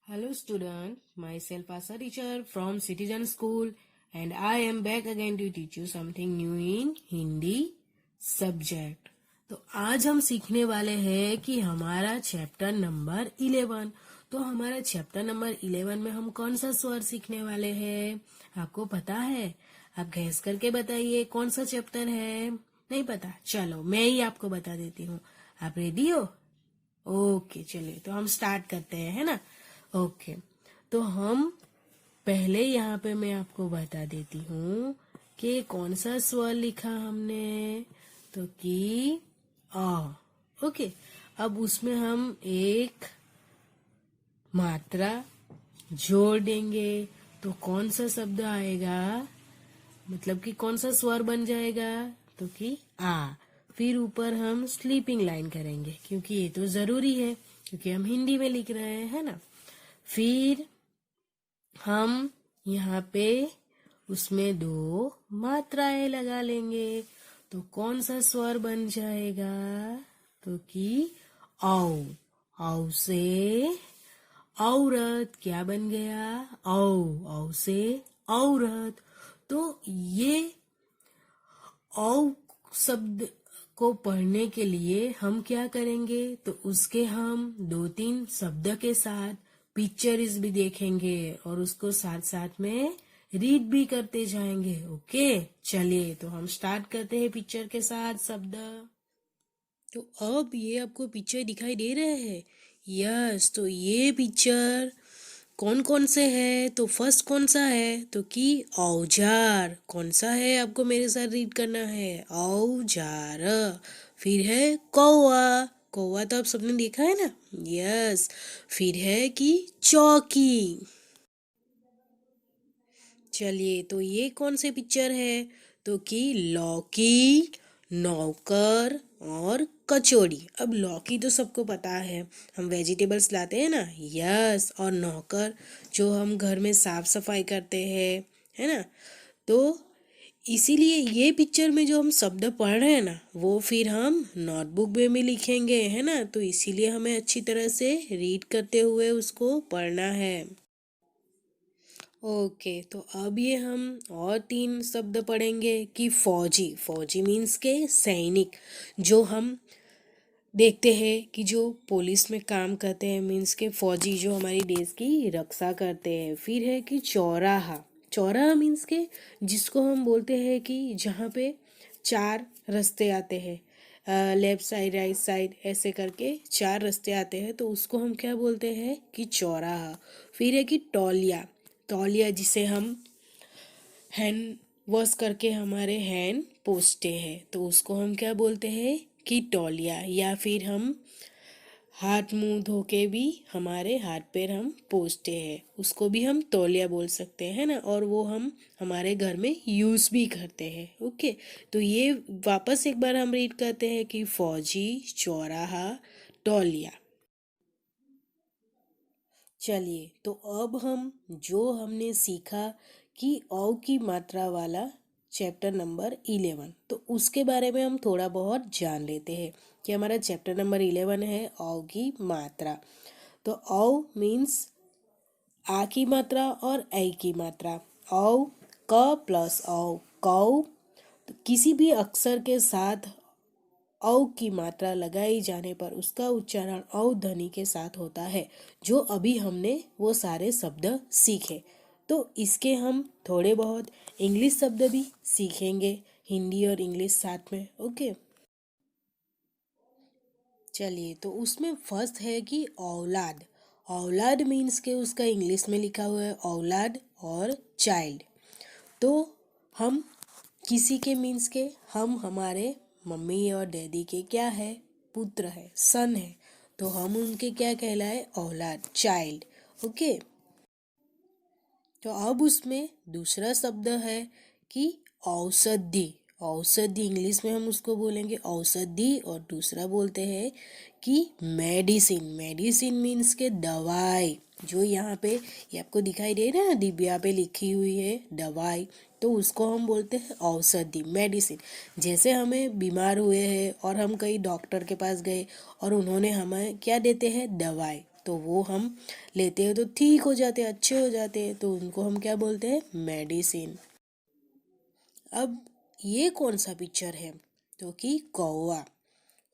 Hello student, myself Asa teacher from Citizen School and I am back again to teach you something new in Hindi subject. तो आज हम सीखने वाले हैं कि हमारा चैप्टर नंबर 11। तो हमारा चैप्टर नंबर 11 में हम कौन सा स्वर सीखने वाले हैं, आपको पता है? आप गैस करके बताइए कौन सा चैप्टर है। नहीं पता? चलो मैं ही आपको बता देती हूँ। आप रेडी हो? ओके, चलिए तो हम स्टार्ट करते हैं, है ना। ओके, तो हम पहले यहाँ पे मैं आपको बता देती हूँ कि कौन सा स्वर लिखा हमने। तो कि आ। ओके, अब उसमें हम एक मात्रा जोड़ देंगे तो कौन सा शब्द आएगा, मतलब कि कौन सा स्वर बन जाएगा। तो कि आ। फिर ऊपर हम स्लीपिंग लाइन करेंगे क्योंकि ये तो जरूरी है, क्योंकि हम हिंदी में लिख रहे हैं, है ना। फिर हम यहाँ पे उसमें 2 मात्राएं लगा लेंगे तो कौन सा स्वर बन जाएगा। तो कि औ। औ से औरत क्या बन गया, औ। औ से औरत। तो ये औ शब्द को पढ़ने के लिए हम क्या करेंगे, तो उसके हम 2-3 शब्द के साथ पिक्चर्स भी देखेंगे और उसको साथ साथ में रीड भी करते जाएंगे। ओके, चलिए तो हम स्टार्ट करते हैं पिक्चर के साथ शब्द। तो अब ये आपको पिक्चर दिखाई दे रहे हैं? यस, तो ये पिक्चर कौन कौन से है। तो फर्स्ट कौन सा है, तो कि औजार। कौन सा है, आपको मेरे साथ रीड करना है, औजार। फिर है कौवा। कौवा तो आप सबने देखा है ना। यस। फिर है कि चौकी। चलिए तो ये कौन से पिक्चर है, तो कि लौकी, नौकर और कचौड़ी। अब लौकी तो सबको पता है, हम वेजिटेबल्स लाते हैं ना। यस, और नौकर जो हम घर में साफ सफाई करते हैं, है ना। तो इसीलिए ये पिक्चर में जो हम शब्द पढ़ रहे हैं ना, वो फिर हम नोटबुक में भी लिखेंगे, है ना। तो इसीलिए हमें अच्छी तरह से रीड करते हुए उसको पढ़ना है। ओके, तो अब ये हम और 3 शब्द पढ़ेंगे कि फौजी। फौजी मीन्स के सैनिक, जो हम देखते हैं कि जो पुलिस में काम करते हैं, मीन्स के फौजी जो हमारी देश की रक्षा करते हैं। फिर है कि चौराहा। चौराहा मीन्स के जिसको हम बोलते हैं कि जहाँ पे 4 रास्ते आते हैं, लेफ्ट साइड राइट साइड ऐसे करके 4 रास्ते आते हैं, तो उसको हम क्या बोलते हैं कि चौराहा। फिर है कि तौलिया। तौलिया जिसे हम हैंड वॉश करके हमारे हैंड पोंछते हैं, तो उसको हम क्या बोलते हैं कि तौलिया। या फिर हम हाथ मुंह धो के भी हमारे हाथ पैर हम पोंछते हैं, उसको भी हम तौलिया बोल सकते हैं ना। और वो हम हमारे घर में यूज़ भी करते हैं। ओके, तो ये वापस एक बार हम रीड करते हैं कि फौजी, चौराहा, तौलिया। चलिए तो अब हम जो हमने सीखा कि औ की मात्रा वाला चैप्टर नंबर 11, तो उसके बारे में हम थोड़ा बहुत जान लेते हैं कि हमारा चैप्टर नंबर 11 है औ की मात्रा। तो औ मीन्स आ की मात्रा और ऐ की मात्रा। औ, क प्लस औ, कौ। तो किसी भी अक्षर के साथ औ की मात्रा लगाई जाने पर उसका उच्चारण औ ध्वनि के साथ होता है, जो अभी हमने वो सारे शब्द सीखे। तो इसके हम थोड़े बहुत इंग्लिश शब्द भी सीखेंगे, हिंदी और इंग्लिश साथ में। ओके, चलिए तो उसमें फर्स्ट है कि औलाद। औलाद मीन्स के उसका इंग्लिश में लिखा हुआ है औलाद और चाइल्ड। तो हम किसी के मीन्स के हम हमारे मम्मी और डैडी के क्या है, पुत्र है, सन है, तो हम उनके क्या कहलाए, औलाद, चाइल्ड। ओके, तो अब उसमें दूसरा शब्द है कि औषधि। औषधि इंग्लिश में हम उसको बोलेंगे औषधि, और दूसरा बोलते हैं कि मेडिसिन। मेडिसिन मीन्स के दवाई, जो यहाँ पे ये आपको दिखाई दे रहा है डिब्बिया पे लिखी हुई है दवाई, तो उसको हम बोलते हैं औषधि, मेडिसिन। जैसे हमें बीमार हुए हैं और हम कहीं डॉक्टर के पास गए और उन्होंने हमें क्या देते हैं, दवाई, तो वो हम लेते हैं तो ठीक हो जाते हैं, अच्छे हो जाते हैं, तो उनको हम क्या बोलते हैं? मेडिसिन। अब ये कौन सा पिक्चर है? तो कि कौवा,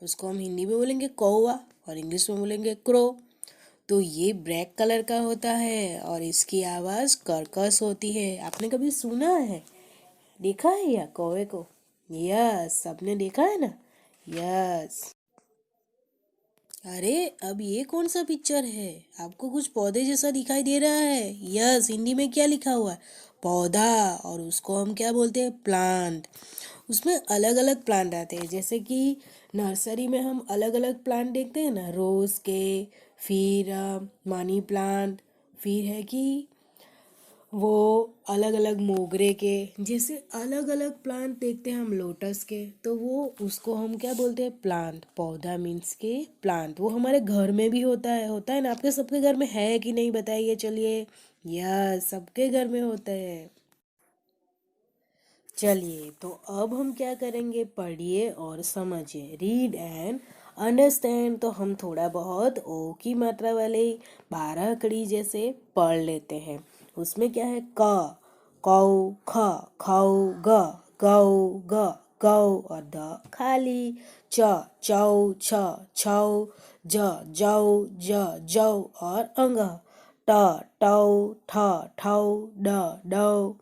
उसको हम हिंदी में बोलेंगे कौवा और इंग्लिश में बोलेंगे क्रो। तो ये ब्लैक कलर का होता है और इसकी आवाज़ कर्कश होती है। आपने कभी सुना है, देखा है या कौवे को? यस, सबने देखा है ना? यस। अरे अब ये कौन सा पिक्चर है? आपको कुछ पौधे जैसा दिखाई दे रहा है? यस, हिंदी में क्या लिखा हुआ है? पौधा। और उसको हम क्या बोलते हैं? प्लांट। उसमें अलग अलग प्लांट आते हैं, जैसे कि नर्सरी में हम अलग अलग प्लांट देखते हैं ना, रोज के, फिर मनी प्लांट, फिर है कि वो अलग अलग मोगरे के, जैसे अलग अलग प्लांट देखते हैं हम लोटस के, तो वो उसको हम क्या बोलते हैं? प्लांट। पौधा मीन्स के प्लांट। वो हमारे घर में भी होता है ना? आपके सबके घर में है कि नहीं बताइए, चलिए। यस, सबके घर में होता है। चलिए, तो अब हम क्या करेंगे? पढ़िए और समझिए, रीड एंड अंडरस्टैंड। तो हम थोड़ा बहुत ओ की मात्रा वाले 12 कड़ी जैसे पढ़ लेते हैं। उसमें क्या है? क, कौ, ख, खौ, ग, गौ, ग, गौ और द खाली, च, चौ, छ, छौ, ज, जौ, ज, जौ और अंग, ट, टौ, ठ, ठौ, ड, डौ,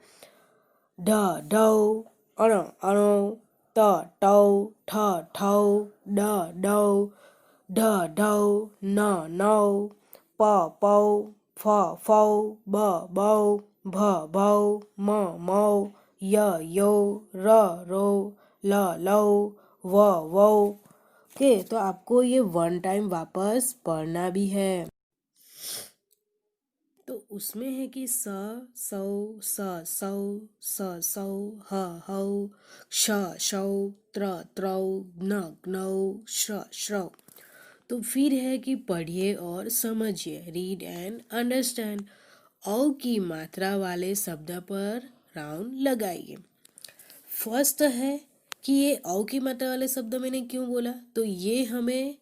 ढ, ढौ, अण, अणौ, त, टौ, ठ, ठौ, ड, डौ, ढ, ढौ, न, नौ, प, पौ, फ, फौ, ब, बौ, भ, भौ, म, मौ, य, यौ, र, रौ, ल, लौ, व, वौ। ओके, तो आपको ये वन टाइम वापस पढ़ना भी है। तो उसमें है कि स, सौ, स, सौ, स, सौ, ह, हौ, श, शौ, त्र, त्रौ, न, gnौ, श्र, श्रौ। तो फिर है कि पढ़िए और समझिए, रीड एंड अंडरस्टैंड। औ की मात्रा वाले शब्द पर राउंड लगाइए। फर्स्ट है कि ये औ की मात्रा वाले शब्द मैंने क्यों बोला, तो ये हमें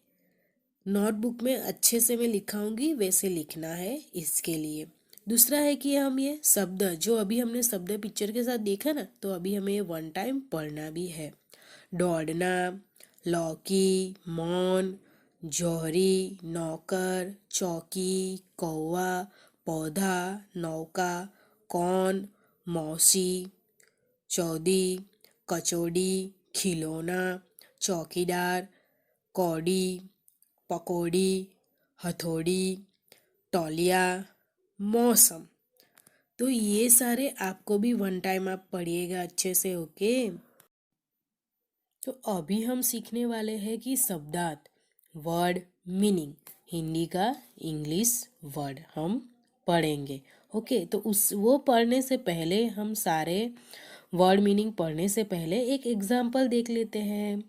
नोटबुक में अच्छे से मैं लिखाऊंगी वैसे लिखना है, इसके लिए। दूसरा है कि हम ये शब्द जो अभी हमने शब्द पिक्चर के साथ देखा ना, तो अभी हमें ये वन टाइम पढ़ना भी है। दौड़ना, लौकी, मौन, जौहरी, नौकर, चौकी, कौवा, पौधा, नौका, कौन, मौसी, चौदी, कचौड़ी, खिलौना, चौकीदार, कौड़ी, पकौड़ी, हथौड़ी, तौलिया, मौसम। तो ये सारे आपको भी वन टाइम आप पढ़िएगा अच्छे से, ओके। तो अभी हम सीखने वाले हैं कि शब्दार्थ, वर्ड मीनिंग, हिंदी का इंग्लिश वर्ड हम पढ़ेंगे, ओके। तो उस वो पढ़ने से पहले हम सारे वर्ड मीनिंग पढ़ने से पहले एक एग्जाम्पल देख लेते हैं।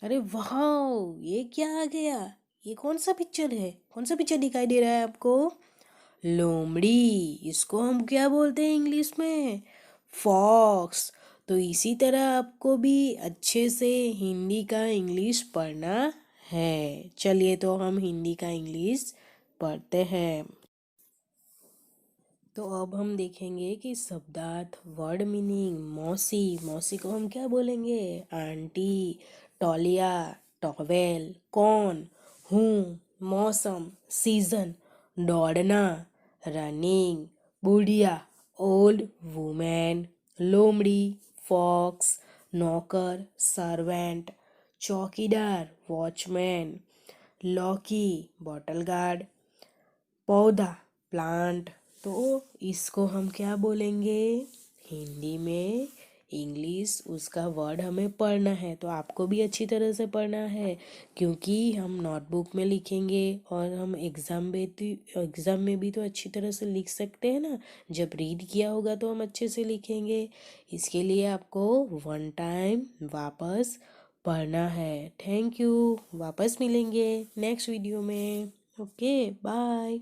अरे वाह, ये क्या आ गया? ये कौन सा पिक्चर है? कौन सा पिक्चर दिखाई दे रहा है आपको? लोमड़ी। इसको हम क्या बोलते हैं इंग्लिश में? फॉक्स। तो इसी तरह आपको भी अच्छे से हिंदी का इंग्लिश पढ़ना है। चलिए, तो हम हिंदी का इंग्लिश पढ़ते हैं। तो अब हम देखेंगे कि शब्दार्थ, वर्ड मीनिंग। मौसी, मौसी को हम क्या बोलेंगे? आंटी। तौलिया, टॉवेल। कौन, हूँ। मौसम, सीजन। दौड़ना, रनिंग। बुढ़िया, ओल्ड वुमेन। लोमड़ी, फॉक्स। नौकर, सर्वेंट। चौकीदार, वॉचमैन। लौकी, बॉटल गार्ड। पौधा, प्लांट। तो इसको हम क्या बोलेंगे हिंदी में? इंग्लिश उसका वर्ड हमें पढ़ना है, तो आपको भी अच्छी तरह से पढ़ना है, क्योंकि हम नोटबुक में लिखेंगे और हम एग्ज़ाम में भी तो अच्छी तरह से लिख सकते हैं ना। जब रीड किया होगा तो हम अच्छे से लिखेंगे। इसके लिए आपको वन टाइम वापस पढ़ना है। Thank you. वापस मिलेंगे नेक्स्ट वीडियो में। Okay, bye.